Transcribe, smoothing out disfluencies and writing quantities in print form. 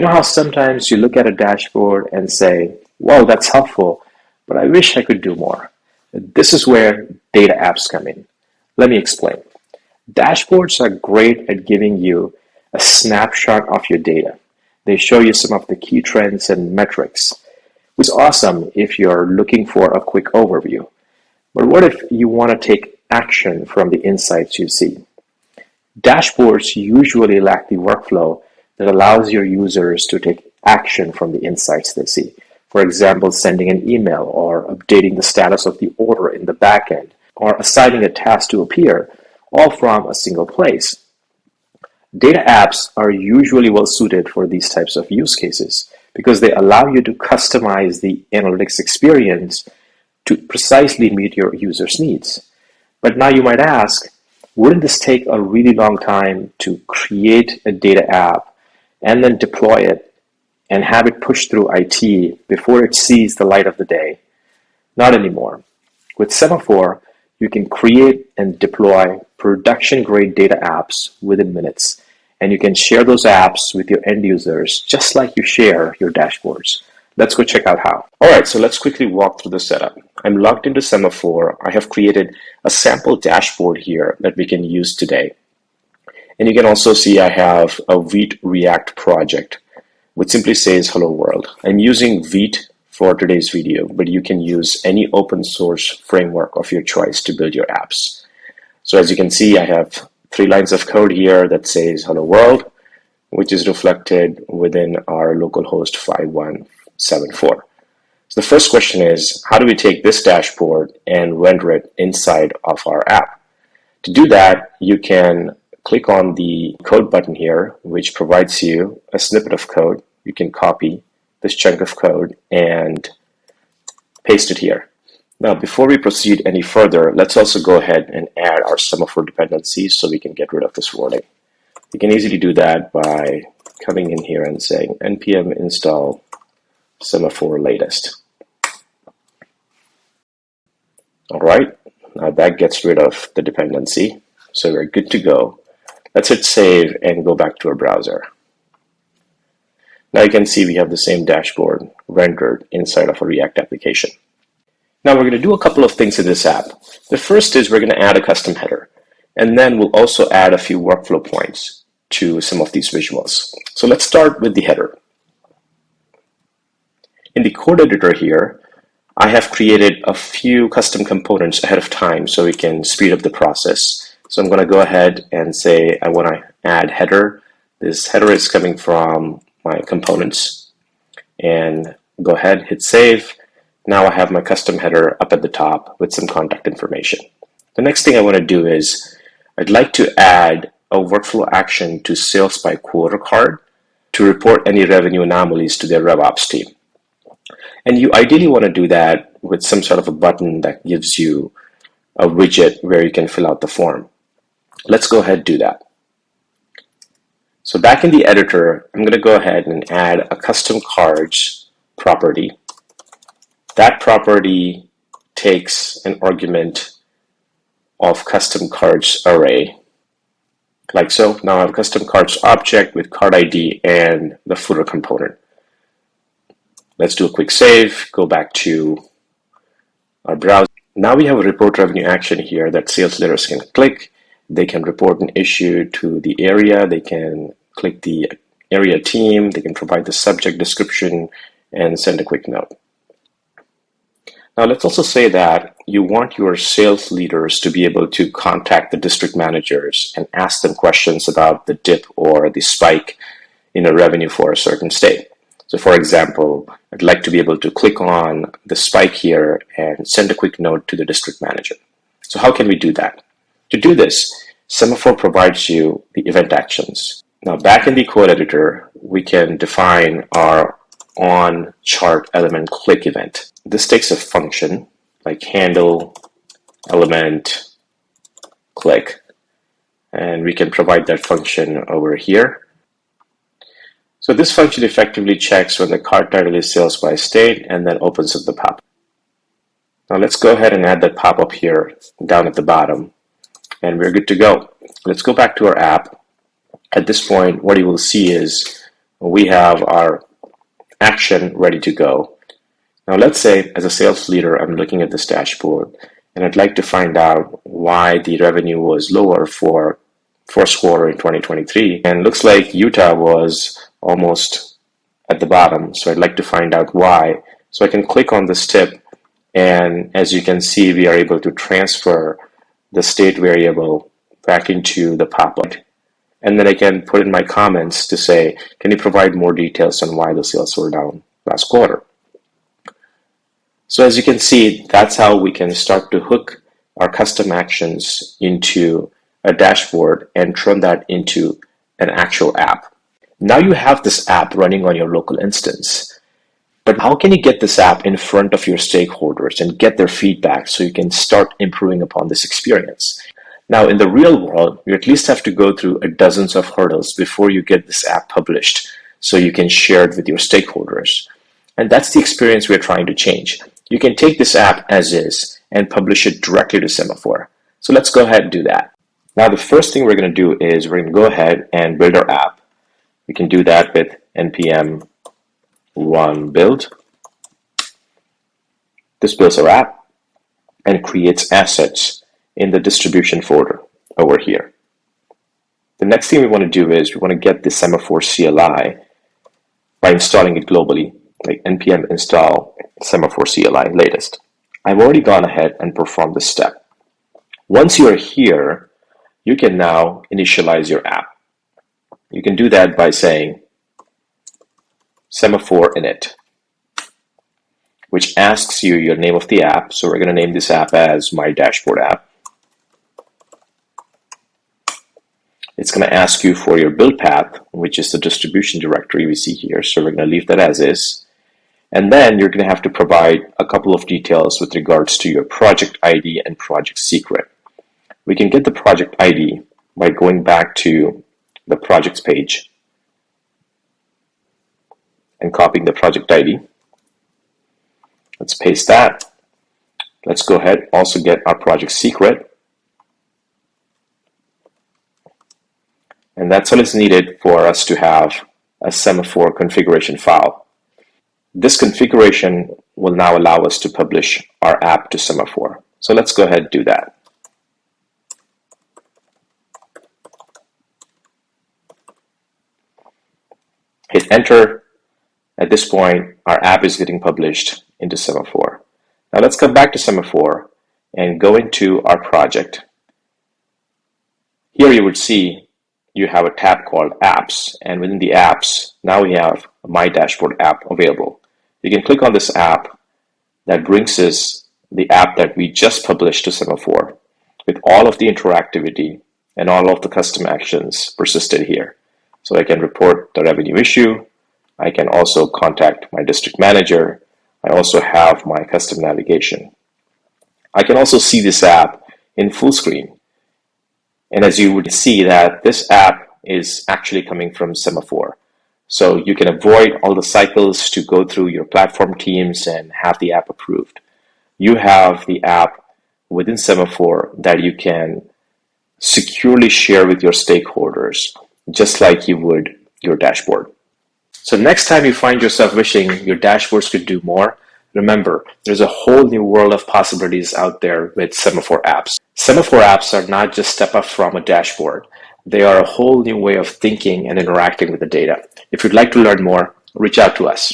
know how sometimes you look at a dashboard and say, well, that's helpful, but I wish I could do more. This is where data apps come in. Let me explain. Dashboards are great at giving you a snapshot of your data. They show you some of the key trends and metrics, which is awesome if you're looking for a quick overview. But what if you want to take action from the insights you see? Dashboards usually lack the workflow that allows your users to take action from the insights they see. For example, sending an email or updating the status of the order in the backend or assigning a task to a peer, all from a single place. Data apps are usually well suited for these types of use cases because they allow you to customize the analytics experience to precisely meet your users' needs. But now you might ask, wouldn't this take a really long time to create a data app and then deploy it and have it push through IT before it sees the light of the day? Not anymore. With Semaphor, you can create and deploy production-grade data apps within minutes, and you can share those apps with your end users just like you share your dashboards. Let's go check out how. All right, so let's quickly walk through the setup. I'm logged into Semaphor. I have created a sample dashboard here that we can use today. And you can also see I have a Vite React project, which simply says hello world. I'm using Vite for today's video, but you can use any open source framework of your choice to build your apps. So as you can see, I have 3 lines of code here that says hello world, which is reflected within our localhost 5174. So the first question is, how do we take this dashboard and render it inside of our app? To do that, you can click on the code button here, which provides you a snippet of code. You can copy this chunk of code and paste it here. Now, before we proceed any further, let's also go ahead and add our Semaphor dependencies so we can get rid of this warning. You can easily do that by coming in here and saying npm install Semaphor latest. All right, now that gets rid of the dependency, so we're good to go. Let's hit save and go back to our browser. Now you can see we have the same dashboard rendered inside of a React application. Now we're going to do a couple of things in this app. The first is we're going to add a custom header, and then we'll also add a few workflow points to some of these visuals. So let's start with the header. In the code editor here, I have created a few custom components ahead of time so we can speed up the process. So I'm going to go ahead and say I want to add header. This header is coming from my components, and go ahead, hit save. Now I have my custom header up at the top with some contact information. The next thing I want to do is I'd like to add a workflow action to sales by quota card to report any revenue anomalies to their RevOps team. And you ideally want to do that with some sort of a button that gives you a widget where you can fill out the form. Let's go ahead and do that. So back in the editor, I'm going to go ahead and add a custom cards property. That property takes an argument of custom cards array, like so. Now I have a custom cards object with card ID and the footer component. Let's do a quick save, go back to our browser. Now we have a report revenue action here that sales leaders can click. They can report an issue to the area. They can click the area team. They can provide the subject description and send a quick note. Now let's also say that you want your sales leaders to be able to contact the district managers and ask them questions about the dip or the spike in a revenue for a certain state. So for example, I'd like to be able to click on the spike here and send a quick note to the district manager. So how can we do that? To do this, Semaphor provides you the event actions. Now back in the code editor, we can define our on chart element click event. This takes a function like handle element click, and we can provide that function over here. So this function effectively checks when the card title is sales by state and then opens up the pop-up. Now let's go ahead and add that pop-up here down at the bottom, and we're good to go. Let's go back to our app. At this point, what you will see is we have our action ready to go. Now let's say as a sales leader, I'm looking at this dashboard and I'd like to find out why the revenue was lower for first quarter in 2023. And it looks like Utah was almost at the bottom. So I'd like to find out why. So I can click on this tip, and as you can see, we are able to transfer the state variable back into the pop-up. And then I can put in my comments to say, can you provide more details on why the sales were down last quarter? So as you can see, that's how we can start to hook our custom actions into a dashboard and turn that into an actual app. Now you have this app running on your local instance, but how can you get this app in front of your stakeholders and get their feedback so you can start improving upon this experience? Now, in the real world, you at least have to go through dozens of hurdles before you get this app published so you can share it with your stakeholders. And that's the experience we're trying to change. You can take this app as is and publish it directly to Semaphor. So let's go ahead and do that. Now, the first thing we're going to do is we're going to go ahead and build our app. We can do that with npm run build. This builds our app and creates assets in the distribution folder over here. The next thing we want to do is we want to get the Semaphor CLI by installing it globally, like npm install Semaphor CLI latest. I've already gone ahead and performed this step. Once you are here, you can now initialize your app. You can do that by saying Semaphor init, which asks you your name of the app. So we're going to name this app as my dashboard app. It's going to ask you for your build path, which is the distribution directory we see here. So we're going to leave that as is. And then you're going to have to provide a couple of details with regards to your project ID and project secret. We can get the project ID by going back to the projects page and copying the project ID. Let's paste that. Let's go ahead and also get our project secret. And that's all is needed for us to have a Semaphor configuration file. This configuration will now allow us to publish our app to Semaphor. So let's go ahead and do that. Hit enter. At this point, our app is getting published into Semaphor. Now let's come back to Semaphor and go into our project. Here you would see you have a tab called apps, and within the apps, now we have my dashboard app available. You can click on this app. That brings us the app that we just published to Semaphor with all of the interactivity and all of the custom actions persisted here. So I can report the revenue issue. I can also contact my district manager. I also have my custom navigation. I can also see this app in full screen. And as you would see that this app is actually coming from Semaphor. So you can avoid all the cycles to go through your platform teams and have the app approved. You have the app within Semaphor that you can securely share with your stakeholders, just like you would your dashboard. So next time you find yourself wishing your dashboards could do more, remember, there's a whole new world of possibilities out there with Semaphor Apps. Semaphor Apps are not just step up from a dashboard. They are a whole new way of thinking and interacting with the data. If you'd like to learn more, reach out to us.